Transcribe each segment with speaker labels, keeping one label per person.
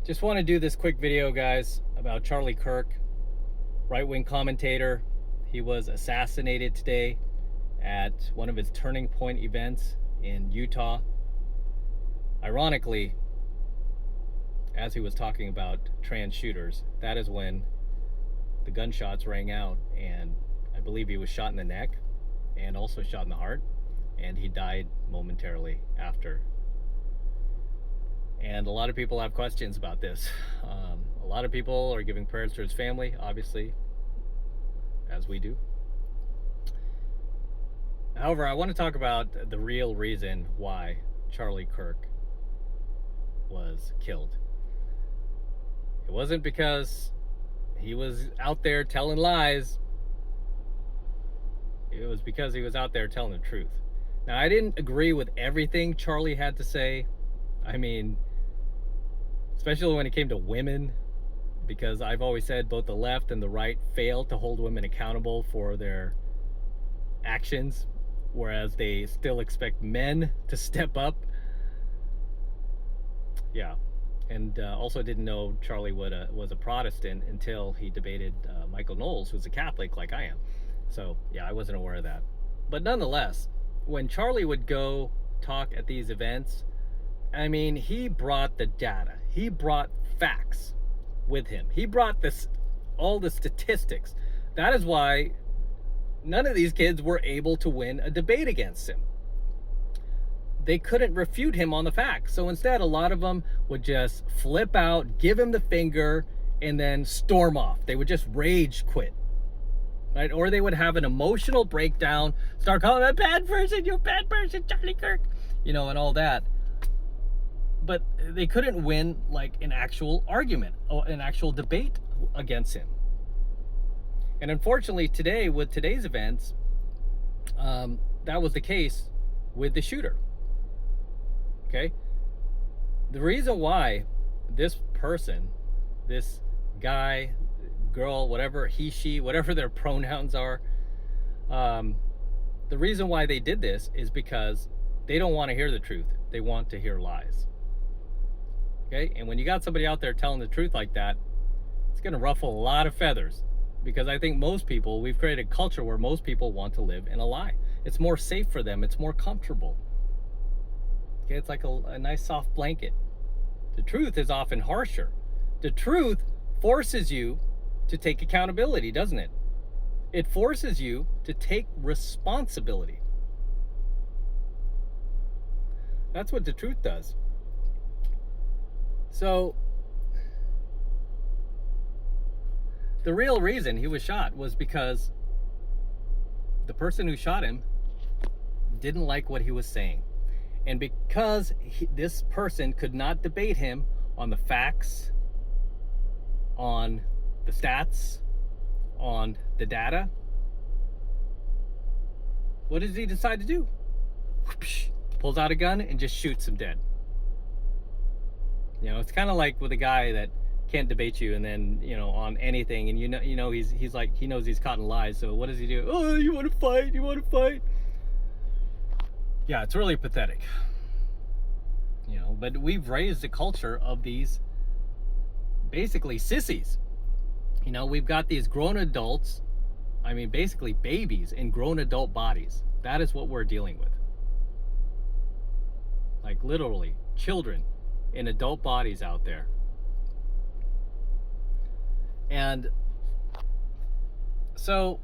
Speaker 1: Just want to do this quick video, guys, about Charlie Kirk, right-wing commentator. He was assassinated today at one of his Turning Point events in Utah. Ironically, as he was talking about trans shooters, that is when the gunshots rang out, and I believe he was shot in the neck and also shot in the heart, and he died momentarily after. And a lot of people have questions about this. A lot of people are giving prayers to his family, obviously, as we do. However, I want to talk about the real reason why Charlie Kirk was killed. It wasn't because he was out there telling lies. It was because he was out there telling the truth. Now, I didn't agree with everything Charlie had to say. I mean, especially when it came to women, because I've always said both the left and the right fail to hold women accountable for their actions, whereas they still expect men to step up. Yeah. And also didn't know Charlie was a Protestant until he debated Michael Knowles, who's a Catholic like I am. So, yeah, I wasn't aware of that. But nonetheless, when Charlie would go talk at these events, I mean, he brought the data. He brought facts with him. He brought all the statistics. That is why none of these kids were able to win a debate against him. They couldn't refute him on the facts. So instead, a lot of them would just flip out, give him the finger, and then storm off. They would just rage quit. Right? Or they would have an emotional breakdown, start calling him a bad person, you bad person, Charlie Kirk, and all that. But they couldn't win like an actual argument or an actual debate against him. And unfortunately today, with today's events, that was the case with the shooter. Okay? The reason why this person, this guy, girl, whatever, he, she, whatever their pronouns are, the reason why they did this is because they don't want to hear the truth. They want to hear lies. Okay? And when you got somebody out there telling the truth like that, it's going to ruffle a lot of feathers. Because I think most people, we've created a culture where most people want to live in a lie. It's more safe for them. It's more comfortable. Okay? It's like a nice soft blanket. The truth is often harsher. The truth forces you to take accountability, doesn't it? It forces you to take responsibility. That's what the truth does. So, the real reason he was shot was because the person who shot him didn't like what he was saying. And because this person could not debate him on the facts, on the stats, on the data, what does he decide to do? Pulls out a gun and just shoots him dead. It's kind of like with a guy that can't debate you, and then on anything, and he's like, he knows he's caught in lies. So what does he do? Oh, you want to fight? You want to fight? Yeah, it's really pathetic. But we've raised a culture of these basically sissies. We've got these grown adults, I mean basically babies in grown adult bodies. That is what we're dealing with. Like literally children in adult bodies out there. And so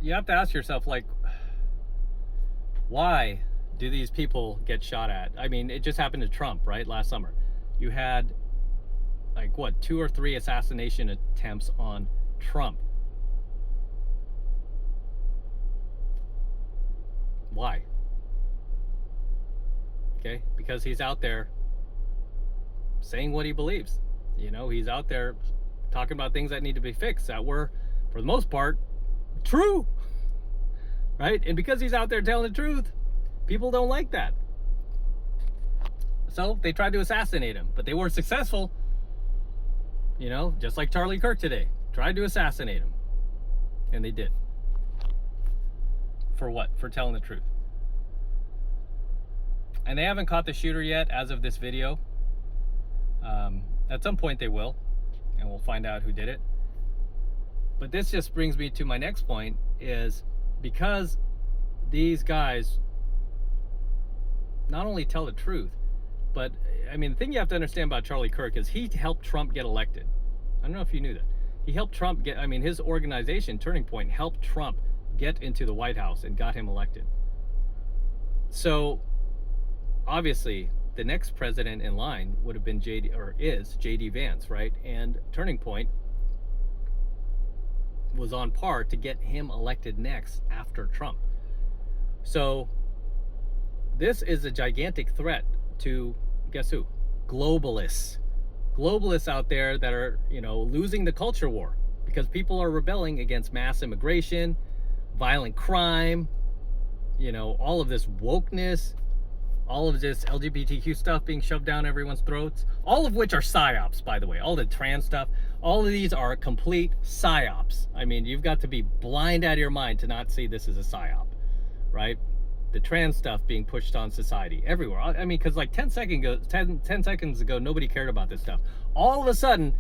Speaker 1: you have to ask yourself, like, why do these people get shot at? I mean, it just happened to Trump, right? Last summer. You had like what, 2 or 3 assassination attempts on Trump. Why? Okay, because he's out there saying what he believes. He's out there talking about things that need to be fixed that were, for the most part, true. Right? And because he's out there telling the truth, people don't like that. So they tried to assassinate him, but they weren't successful. Just like Charlie Kirk today. Tried to assassinate him. And they did. For what? For telling the truth. And they haven't caught the shooter yet as of this video. At some point they will, and we'll find out who did it. But this just brings me to my next point, is because these guys not only tell the truth, but I mean, the thing you have to understand about Charlie Kirk is he helped Trump get elected. I don't know if you knew that. He helped Trump get, I mean, his organization, Turning Point, helped Trump get into the White House and got him elected. So obviously the next president in line would have been JD Vance, right? And Turning Point was on par to get him elected next after Trump. So this is a gigantic threat to, guess who? Globalists. Globalists out there that are, losing the culture war because people are rebelling against mass immigration, violent crime, all of this wokeness, all of this LGBTQ stuff being shoved down everyone's throats, all of which are psyops, by the way. All the trans stuff, all of these are complete psyops. I mean, you've got to be blind out of your mind to not see this as a psyop, right? The trans stuff being pushed on society everywhere. I mean, because like 10 seconds ago, nobody cared about this stuff. All of a sudden,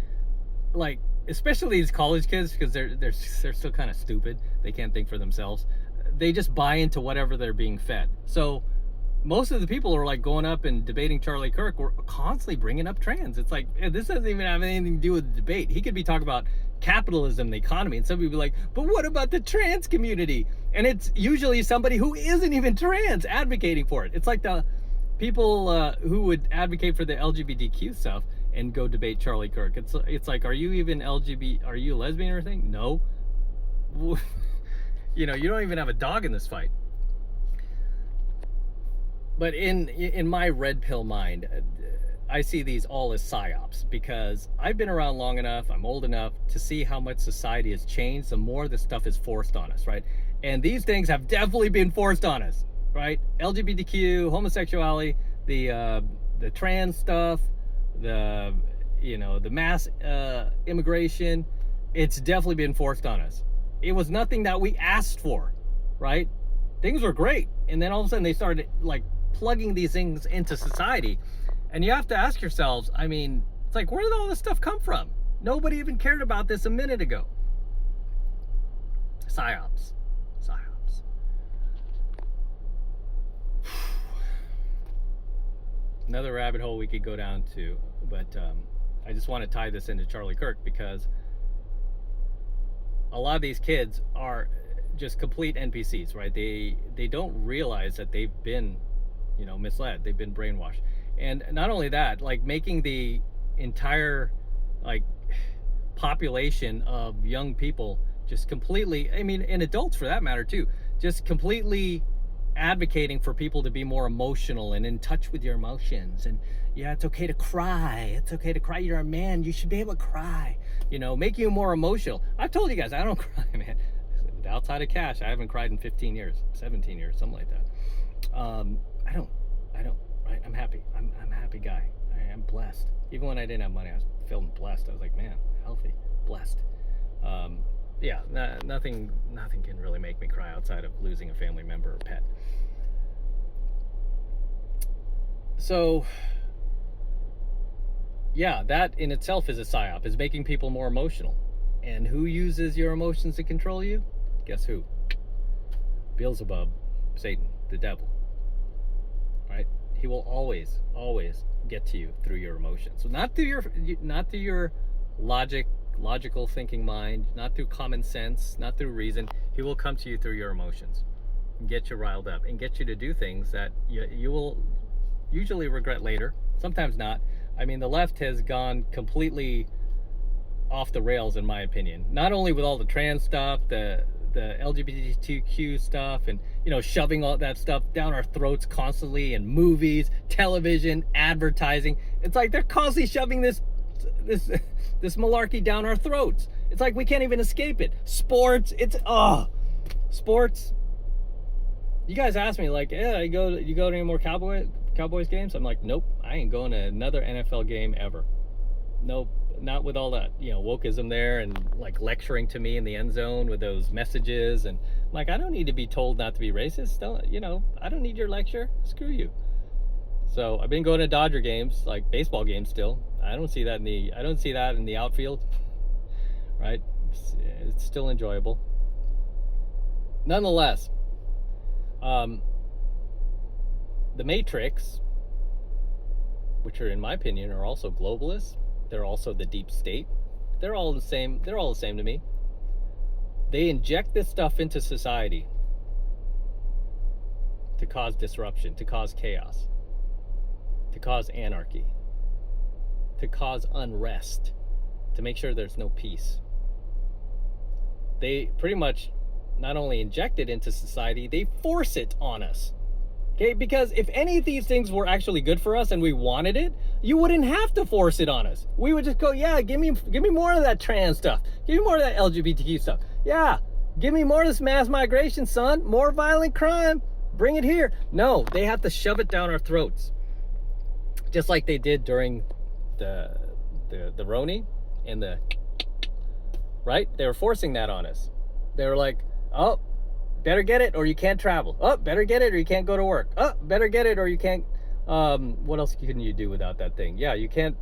Speaker 1: like, especially these college kids, because they're still kind of stupid. They can't think for themselves. They just buy into whatever they're being fed. So most of the people who are like going up and debating Charlie Kirk were constantly bringing up trans. It's like, this doesn't even have anything to do with the debate. He could be talking about capitalism, the economy, and some people be like, but what about the trans community? And it's usually somebody who isn't even trans advocating for it. It's like the people who would advocate for the LGBTQ stuff and go debate Charlie Kirk. It's like, are you even LGBT? Are you a lesbian or anything? No. You don't even have a dog in this fight. But in my red pill mind, I see these all as psyops because I've been around long enough, I'm old enough to see how much society has changed. The more this stuff is forced on us, right? And these things have definitely been forced on us, right? LGBTQ, homosexuality, the trans stuff, the mass immigration, it's definitely been forced on us. It was nothing that we asked for, right? Things were great, and then all of a sudden they started like plugging these things into society, and you have to ask yourselves, I mean, it's like, where did all this stuff come from? Nobody even cared about this a minute ago. Psyops. Another rabbit hole we could go down to, but I just want to tie this into Charlie Kirk because a lot of these kids are just complete NPCs, right? They don't realize that they've been, misled. They've been brainwashed. And not only that, like making the entire like population of young people just completely, I mean, and adults for that matter too, just completely advocating for people to be more emotional and in touch with your emotions. And yeah, it's okay to cry. It's okay to cry. You're a man. You should be able to cry. Make you more emotional. I've told you guys, I don't cry, man. Outside of cash, I haven't cried in 15 years, 17 years, something like that. I don't, right? I'm happy. I'm a happy guy. I am blessed. Even when I didn't have money, I was feeling blessed. I was like, man, healthy, blessed. Yeah, nothing can really make me cry outside of losing a family member or pet. So, yeah, that in itself is a psyop, is making people more emotional. And who uses your emotions to control you? Guess who? Beelzebub, Satan, the devil. Right? He will always get to you through your emotions. So not through your logical thinking mind, not through common sense, not through reason. He will come to you through your emotions and get you riled up and get you to do things that you will usually regret later. Sometimes not. I mean, the left has gone completely off the rails, in my opinion. Not only with all the trans stuff, the LGBTQ stuff, and shoving all that stuff down our throats constantly in movies, television, advertising. It's like they're constantly shoving this malarkey down our throats. It's like we can't even escape it. Sports, sports. You guys ask me like, yeah, you go to any more Cowboys games? I'm like, nope, I ain't going to another NFL game ever. Nope. Not with all that, wokeism there and like lecturing to me in the end zone with those messages. And like, I don't need to be told not to be racist. I don't need your lecture. Screw you. So I've been going to Dodger games, like baseball games still. I don't see that in the outfield, right? It's still enjoyable. Nonetheless, the Matrix, which are, in my opinion, are also globalists. They're also the deep state. They're all the same. They're all the same to me. They inject this stuff into society to cause disruption, to cause chaos, to cause anarchy, to cause unrest, to make sure there's no peace. They pretty much not only inject it into society, they force it on us. Okay, because if any of these things were actually good for us and we wanted it, you wouldn't have to force it on us. We would just go, yeah, give me more of that trans stuff. Give me more of that LGBTQ stuff. Yeah, give me more of this mass migration, son. More violent crime. Bring it here. No, they have to shove it down our throats. Just like they did during the Roni and the, right? They were forcing that on us. They were like, oh, better get it or you can't travel. Oh, better get it or you can't go to work. Oh, better get it or you can't, what else can you do without that thing? Yeah, you can't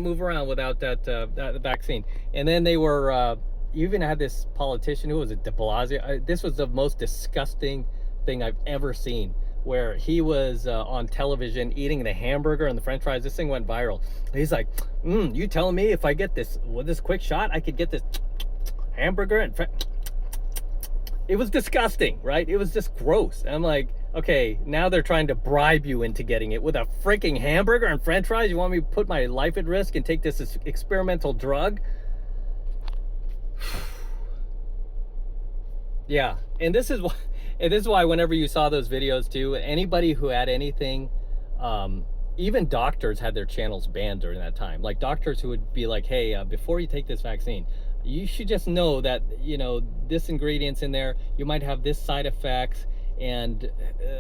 Speaker 1: move around without that vaccine. And then they were, you even had this politician, who was it, de Blasio? This was the most disgusting thing I've ever seen, where he was on television eating the hamburger and the french fries. This thing went viral. He's like, you telling me if I get this, with this quick shot, I could get this hamburger and it was disgusting, right? It was just gross. And I'm like, okay, now they're trying to bribe you into getting it with a freaking hamburger and french fries. You want me to put my life at risk and take this experimental drug? Yeah, and this is why whenever you saw those videos too, anybody who had anything, even doctors had their channels banned during that time. Like doctors who would be like, hey, before you take this vaccine, you should just know that, this ingredient's in there, you might have this side effects, and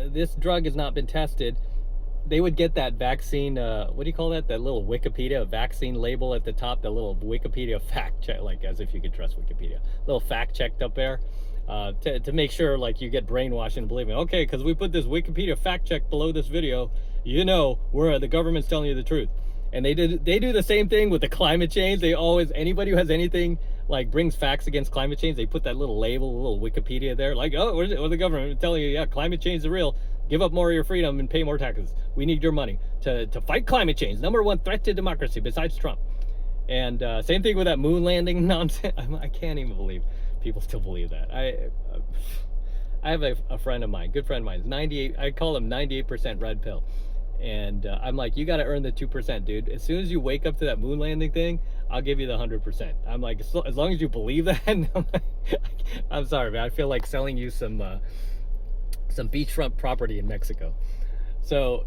Speaker 1: this drug has not been tested. They would get that vaccine, what do you call that? That little Wikipedia vaccine label at the top, the little Wikipedia fact check, like as if you could trust Wikipedia. Little fact checked up there to make sure like you get brainwashed into believing, okay, because we put this Wikipedia fact check below this video, where the government's telling you the truth. And they do the same thing with the climate change. They always, anybody who has anything like brings facts against climate change, they put that little label, a little Wikipedia there, like, oh, where's the government telling you, yeah, climate change is real. Give up more of your freedom and pay more taxes. We need your money to fight climate change. #1 threat to democracy besides Trump. And same thing with that moon landing nonsense. I can't even believe people still believe that. I have a friend of mine, good friend of mine, 98. I call him 98% red pill. And I'm like, you got to earn the 2%, dude. As soon as you wake up to that moon landing thing, I'll give you the 100%. I'm like, as long as you believe that. I'm sorry, man. I feel like selling you some beachfront property in Mexico. So,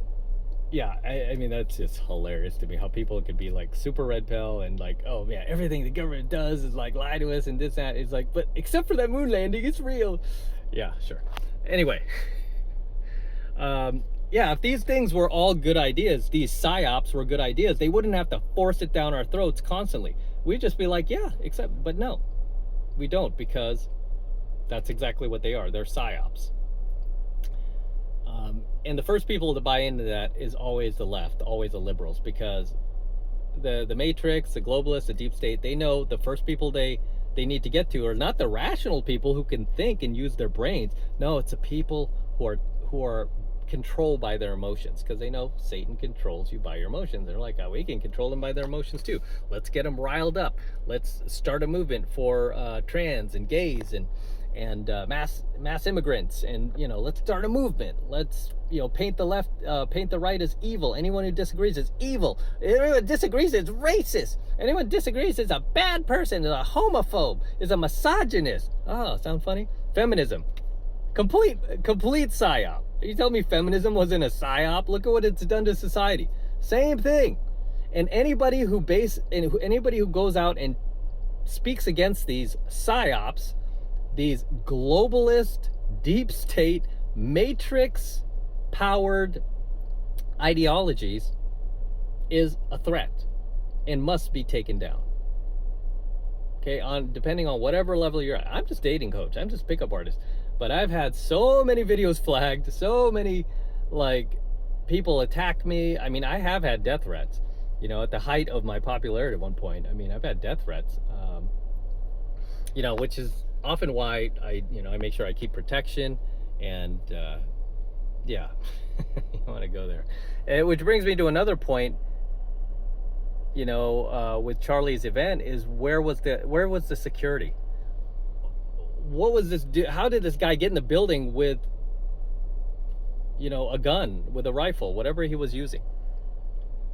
Speaker 1: yeah, I mean, that's just hilarious to me how people could be like super red pill and like, oh yeah, everything the government does is like lie to us and this, that. It's like, but except for that moon landing, it's real. Yeah, sure. Anyway. Yeah, if these things were all good ideas, these psyops were good ideas, they wouldn't have to force it down our throats constantly. We'd just be like, yeah, but no, we don't, because that's exactly what they are. They're psyops. And the first people to buy into that is always the left, always the liberals, because the Matrix, the globalists, the deep state, they know the first people they need to get to are not the rational people who can think and use their brains. No, it's the people who are controlled by their emotions, because they know Satan controls you by your emotions. They're like, oh, we can control them by their emotions too. Let's get them riled up. Let's start a movement for trans and gays and mass immigrants, and let's start a movement. Let's paint the right as evil. Anyone who disagrees is evil. Anyone who disagrees is racist. Anyone who disagrees is a bad person, is a homophobe, is a misogynist. Oh, sound funny? Feminism, complete psyop. You tell me feminism wasn't a psyop? Look at what it's done to society. Same thing. And anybody who goes out and speaks against these psyops, these globalist, deep state, matrix powered ideologies, is a threat and must be taken down. Okay, depending on whatever level you're at. I'm just dating coach. I'm just pickup artist. But I've had so many videos flagged, so many people attack me. I mean, I have had death threats. You know, at the height of my popularity at one point, I mean, I've had death threats. You know, which is often why I make sure I keep protection, and yeah, you want to go there. Which brings me to another point. You know, with Charlie's event, is where was the security? What was this? How did this guy get in the building with, you know, a gun, with a rifle, whatever he was using?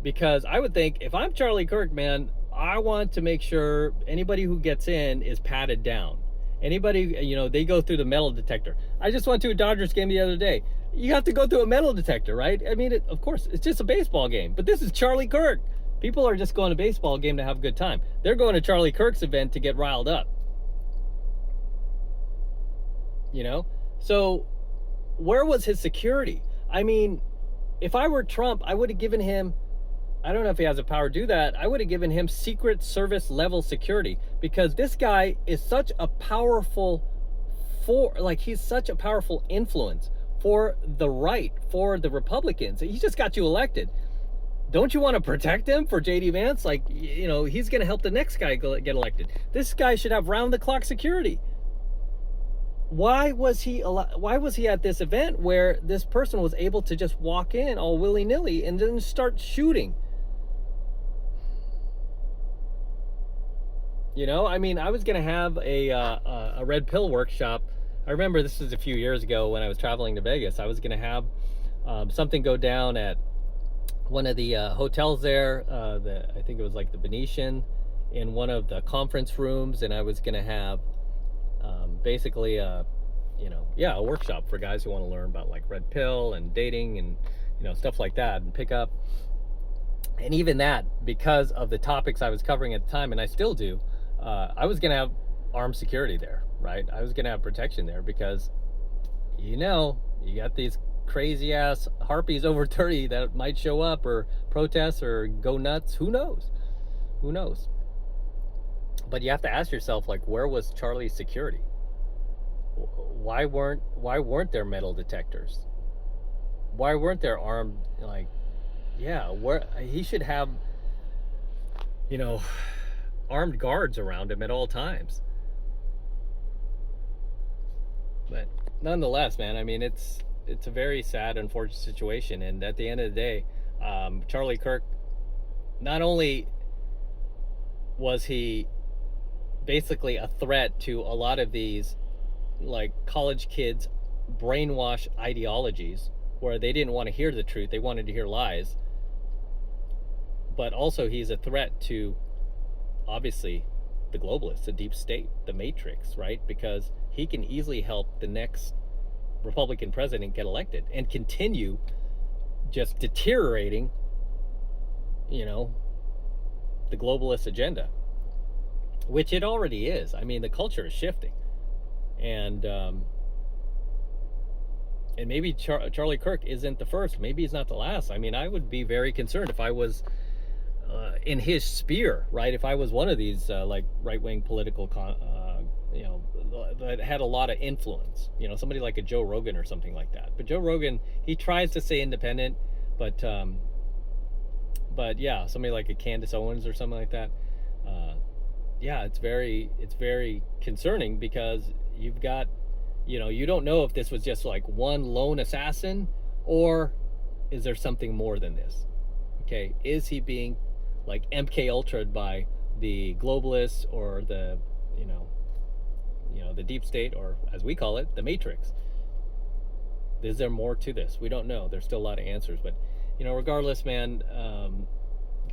Speaker 1: Because I would think, if I'm Charlie Kirk, man, I want to make sure anybody who gets in is patted down. Anybody, you know, they go through the metal detector. I just went to a Dodgers game the other day. You have to go through a metal detector, right? I mean, of course, it's just a baseball game, but this is Charlie Kirk. People are just going to a baseball game to have a good time. They're going to Charlie Kirk's event to get riled up. You know? So where was his security? I mean, if I were Trump, I would have given him, I don't know if he has the power to do that, I would have given him Secret Service level security, because this guy is such a powerful he's such a powerful influence for the right, for the Republicans. He just got you elected. Don't you want to protect him for JD Vance? Like, you know, he's going to help the next guy get elected. This guy should have round-the-clock security. Why was he at this event where this person was able to just walk in all willy-nilly and then start shooting? You know, I mean, I was going to have a red pill workshop. I remember this was a few years ago when I was traveling to Vegas. I was going to have something go down at one of the hotels there. I think it was like the Venetian, in one of the conference rooms, and I was going to have basically a workshop for guys who want to learn about like red pill and dating and, you know, stuff like that, and pick up. And even that, because of the topics I was covering at the time, and I still do, I was going to have armed security there, right? I was going to have protection there because, you know, you got these crazy ass harpies over 30 that might show up or protest or go nuts. Who knows? But you have to ask yourself, like, where was Charlie's security? Why weren't there metal detectors? Why weren't there armed, like, yeah, where he should have, you know, armed guards around him at all times. But nonetheless, man, I mean, it's a very sad, unfortunate situation. And at the end of the day, Charlie Kirk, not only was he basically a threat to a lot of these, like, college kids' brainwash ideologies, where they didn't want to hear the truth, they wanted to hear lies, but also he's a threat to, obviously, the globalists, the deep state, the matrix, right? Because he can easily help the next Republican president get elected and continue just deteriorating, you know, the globalist agenda, which it already is. I mean, the culture is shifting, and maybe Charlie Kirk isn't the first. Maybe he's not the last. I mean, I would be very concerned if I was in his sphere, right? If I was one of these like right-wing political, you know, that had a lot of influence, you know, somebody like a Joe Rogan or something like that. But Joe Rogan, he tries to stay independent, but yeah, somebody like a Candace Owens or something like that. Yeah, it's very concerning, because you've got, you know, you don't know if this was just like one lone assassin, or is there something more than this? Okay, is he being like MK Ultra'd by the globalists, or the, you know, the deep state, or as we call it, the matrix? Is there more to this? We don't know. There's still a lot of answers, but, you know, regardless, man,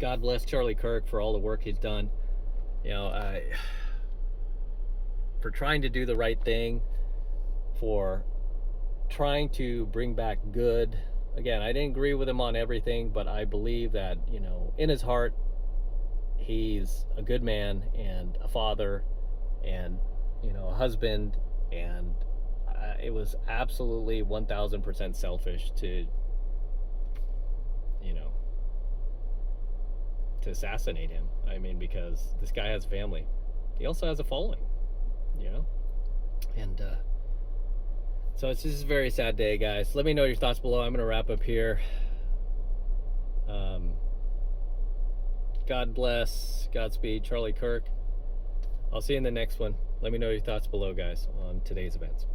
Speaker 1: God bless Charlie Kirk for all the work he's done. You know, for trying to do the right thing, for trying to bring back good. Again, I didn't agree with him on everything, but I believe that, you know, in his heart, he's a good man and a father and, you know, a husband. And it was absolutely 1000% selfish to, you know, to assassinate him. I mean, because this guy has family. He also has a following, you know? And so it's just a very sad day, guys. Let me know your thoughts below. I'm going to wrap up here. God bless. Godspeed, Charlie Kirk. I'll see you in the next one. Let me know your thoughts below, guys, on today's events.